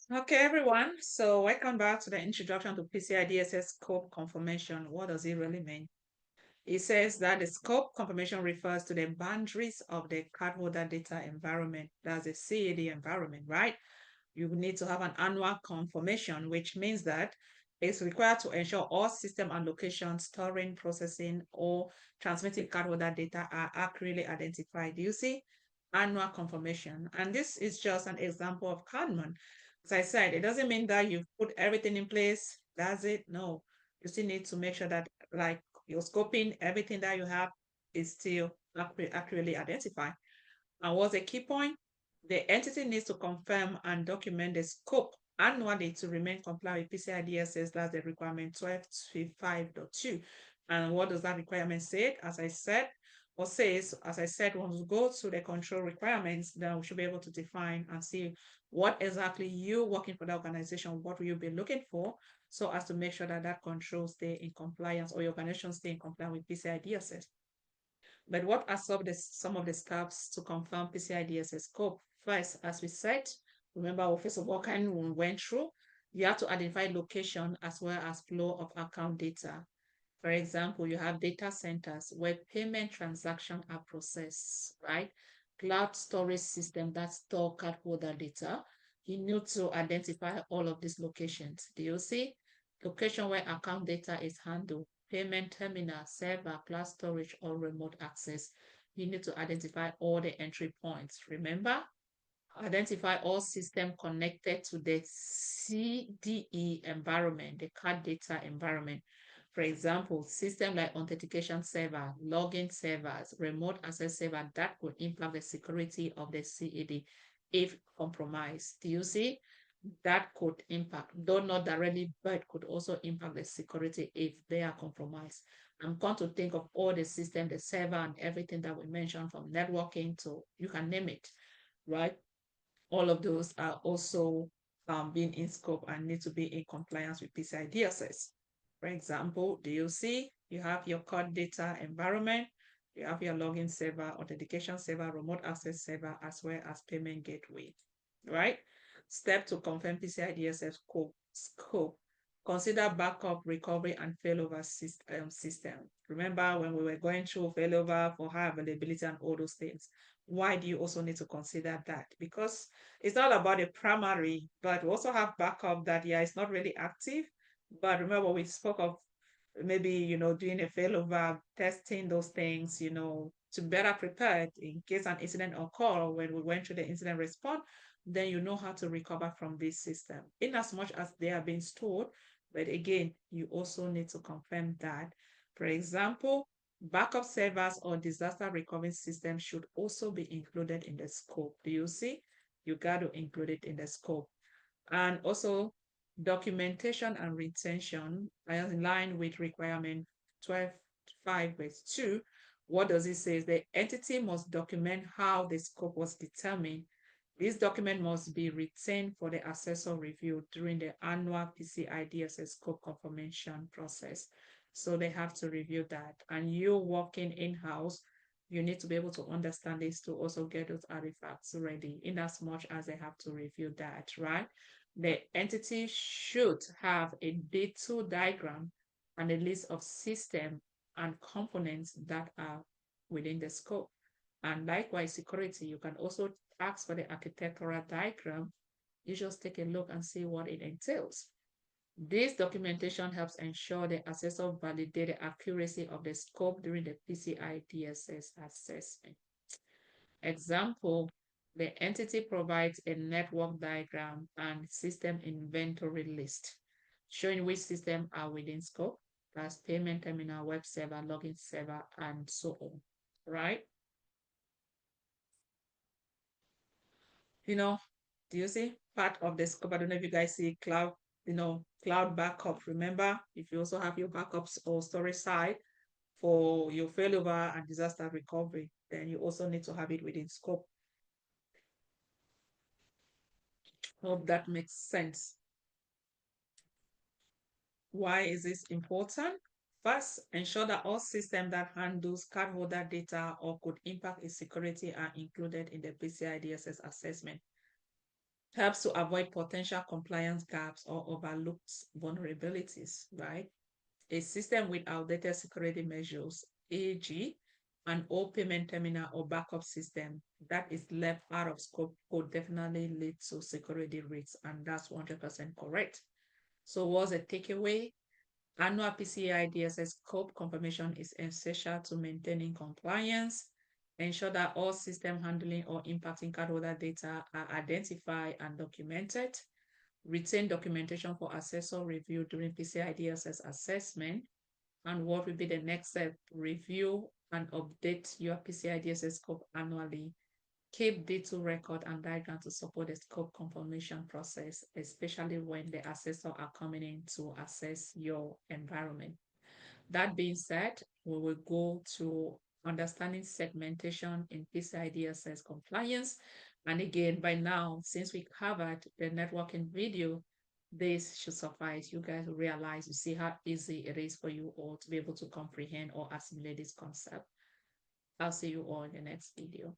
Okay, everyone. So welcome back to the introduction to PCI DSS scope confirmation. What does it really mean? It says that the scope confirmation refers to the boundaries of the cardholder data environment. That's the CAD environment, right? You need to have an annual confirmation, which means that it's required to ensure all system and locations storing, processing, or transmitting cardholder data are accurately identified. Do you see? Annual confirmation. And this is just an example of Cardman. As I said, it doesn't mean that you've put everything in place. That's it. No, you still need to make sure that, like, you're scoping everything that you have is still accurately identified. And what's the key point? The entity needs to confirm and document the scope annually to remain compliant with PCI DSS. That's the requirement 12.5.2. And what does that requirement say? As I said, once we go to the control requirements, then we should be able to define and see what exactly you working for the organization, what will you be looking for, so as to make sure that that control stay in compliance or your organization stay in compliance with PCI DSS. But what are some of the steps to confirm PCI DSS scope? First, as we said, remember, first of all, kind we went through, you have to identify location as well as flow of account data. For example, you have data centers where payment transactions are processed, right? Cloud storage system that store cardholder data. You need to identify all of these locations. Do you see? Location where account data is handled, payment terminal, server, cloud storage, or remote access. You need to identify all the entry points. Remember, identify all systems connected to the CDE environment, the card data environment. For example, system like authentication server, login servers, remote access server that could impact the security of the CAD if compromised. Do you see? That could impact, though not directly, but could also impact the security if they are compromised. I'm going to think of all the system, the server, and everything that we mentioned from networking to you can name it, right? All of those are also being in scope and need to be in compliance with PCI DSS. For example, do you see you have your card data environment, you have your login server, authentication server, remote access server, as well as payment gateway, right? Step to confirm PCI DSS scope. Consider backup, recovery, and failover system. Remember when we were going through failover for high availability and all those things. Why do you also need to consider that? Because it's not about the primary, but we also have backup that, yeah, it's not really active. But remember, we spoke of maybe, doing a failover, testing those things, to better prepare in case an incident occur when we went through the incident response, then you know how to recover from this system in as much as they are being stored. But again, you also need to confirm that. For example, backup servers or disaster recovery systems should also be included in the scope. Do you see? You got to include it in the scope. And also documentation and retention in line with requirement 12.5 verse 2. What does it say? The entity must document how the scope was determined. This document must be retained for the assessor review during the annual PCI DSS scope confirmation process. So they have to review that. And you working in-house, you need to be able to understand this to also get those artifacts ready in as much as they have to review that, right? The entity should have a detailed diagram and a list of system and components that are within the scope. And likewise, security, you can also ask for the architectural diagram. You just take a look and see what it entails. This documentation helps ensure the assessor validate the accuracy of the scope during the PCI DSS assessment. Example, the entity provides a network diagram and system inventory list showing which systems are within scope, plus payment terminal, web server, login server, and so on, right? You know, do you see part of the scope? I don't know if you guys see cloud, cloud backup. Remember, if you also have your backups or storage side for your failover and disaster recovery, then you also need to have it within scope. Hope that makes sense. Why is this important? First, ensure that all systems that handles cardholder data or could impact its security are included in the PCI DSS assessment. helps to avoid potential compliance gaps or overlooked vulnerabilities, right? A system with outdated security measures, e.g., an old payment terminal or backup system that is left out of scope could definitely lead to security risks, and that's 100% correct. So, what's a takeaway? Annual PCI DSS scope confirmation is essential to maintaining compliance, ensure that all system handling or impacting cardholder data are identified and documented, retain documentation for assessor review during PCI DSS assessment, and what will be the next step? Review and update your PCI DSS scope annually. Keep detailed record and diagram to support the scope confirmation process, especially when the assessor are coming in to assess your environment. That being said, we will go to understanding segmentation in PCI DSS compliance. And again, by now, since we covered the networking video, this should suffice. You guys will realize, you see how easy it is for you all to be able to comprehend or assimilate this concept. I'll see you all in the next video.